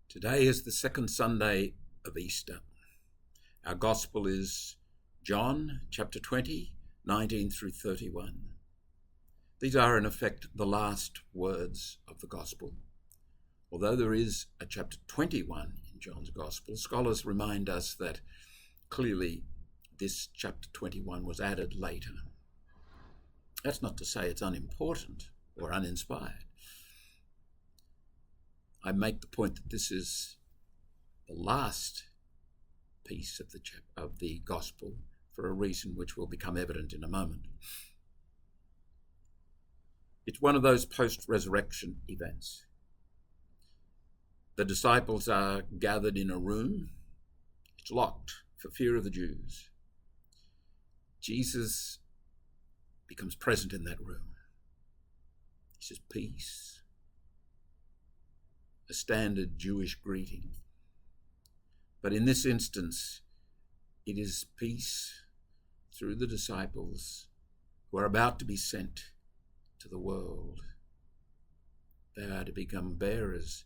Today is the second Sunday of Easter. Our Gospel is John chapter 20, 19 through 31. These are in effect the last words of the Gospel. Although there is a chapter 21 in John's Gospel, scholars remind us that clearly this chapter 21 was added later. That's not to say it's unimportant or uninspired. I make the point that this is the last piece of the Gospel for a reason which will become evident in a moment. It's one of those post-resurrection events. The disciples are gathered in a room. It's locked for fear of the Jews. Jesus becomes present in that room. He says, "Peace." A standard Jewish greeting. But in this instance, it is peace through the disciples who are about to be sent to the world. They are to become bearers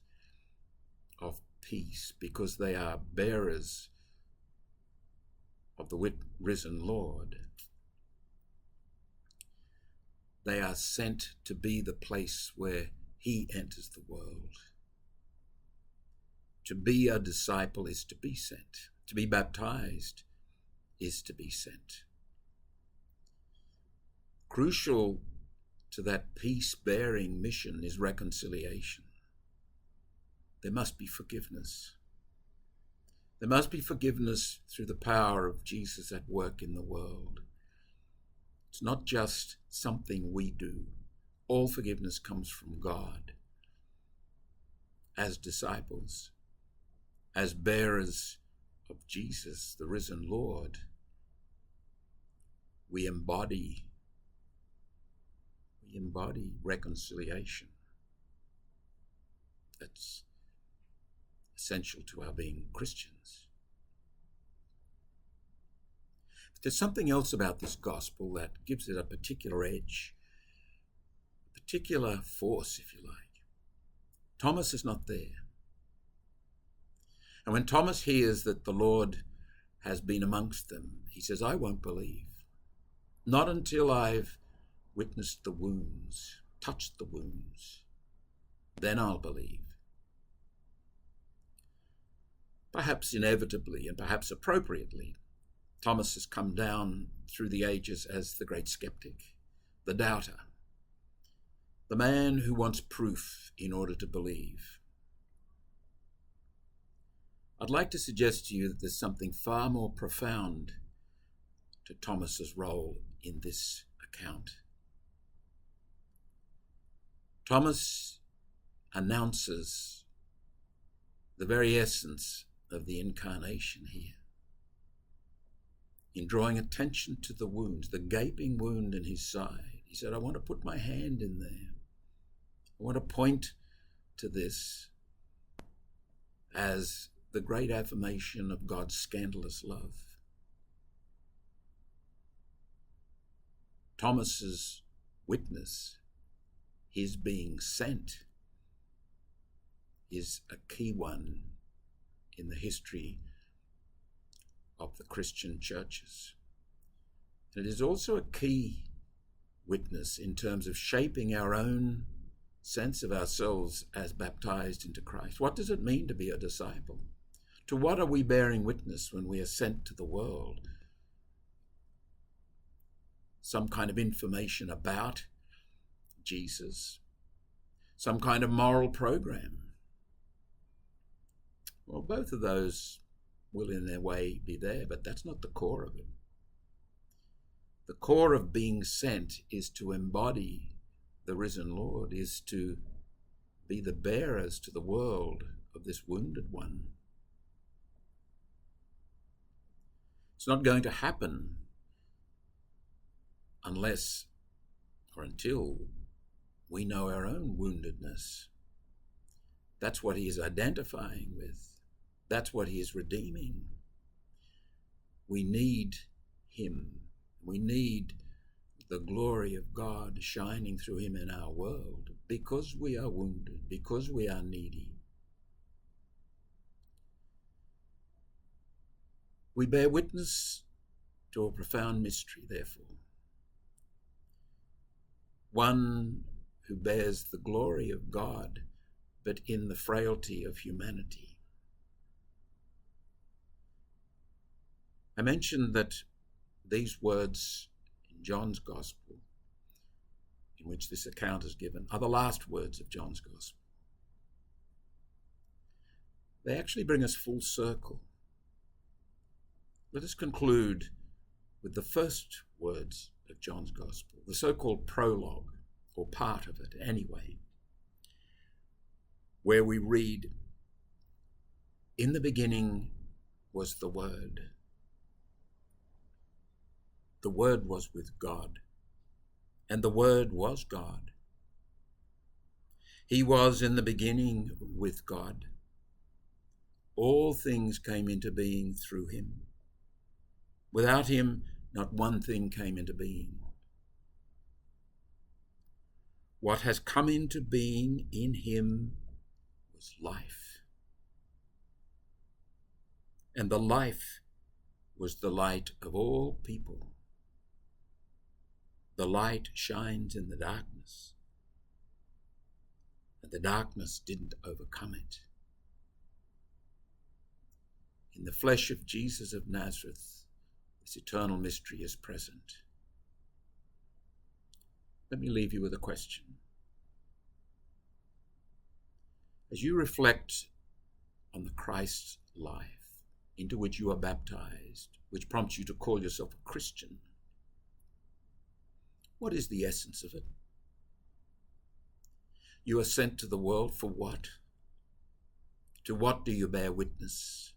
of peace because they are bearers of the risen Lord. They are sent to be the place where he enters the world. To be a disciple is to be sent. To be baptized is to be sent. Crucial to that peace-bearing mission is reconciliation. There must be forgiveness. There must be forgiveness through the power of Jesus at work in the world. It's not just something we do. All forgiveness comes from God. As disciples, as bearers of Jesus, the risen Lord, we embody reconciliation. That's essential to our being Christians. But there's something else about this gospel that gives it a particular edge, a particular force, if you like. Thomas is not there. And when Thomas hears that the Lord has been amongst them, he says, "I won't believe. Not until I've witnessed the wounds, touched the wounds. Then I'll believe." Perhaps inevitably and perhaps appropriately, Thomas has come down through the ages as the great skeptic, the doubter, the man who wants proof in order to believe. I'd like to suggest to you that there's something far more profound to Thomas's role in this account. Thomas announces the very essence of the incarnation here in drawing attention to the wounds, the gaping wound in his side. He said, "I want to put my hand in there. I want to point to this as the great affirmation of God's scandalous love." Thomas's witness, his being sent, is a key one in the history of the Christian churches. And it is also a key witness in terms of shaping our own sense of ourselves as baptized into Christ. What does it mean to be a disciple? To what are we bearing witness when we are sent to the world? Some kind of information about Jesus, some kind of moral program. Well, both of those will in their way be there, but that's not the core of it. The core of being sent is to embody the risen Lord, is to be the bearers to the world of this wounded one. It's not going to happen unless or until we know our own woundedness. That's what he is identifying with. That's what he is redeeming. We need him. We need the glory of God shining through him in our world because we are wounded, because we are needy. We bear witness to a profound mystery, therefore, one who bears the glory of God, but in the frailty of humanity. I mentioned that these words in John's Gospel, in which this account is given, are the last words of John's Gospel. They actually bring us full circle. Let us conclude with the first words of John's Gospel, the so-called prologue, or part of it anyway, where we read, "In the beginning was the Word. The Word was with God, and the Word was God. He was in the beginning with God. All things came into being through him. Without him, not one thing came into being. What has come into being in him was life. And the life was the light of all people. The light shines in the darkness, and the darkness didn't overcome it." In the flesh of Jesus of Nazareth, this eternal mystery is present. Let me leave you with a question. As you reflect on the Christ life into which you are baptized, which prompts you to call yourself a Christian, what is the essence of it? You are sent to the world for what? To what do you bear witness?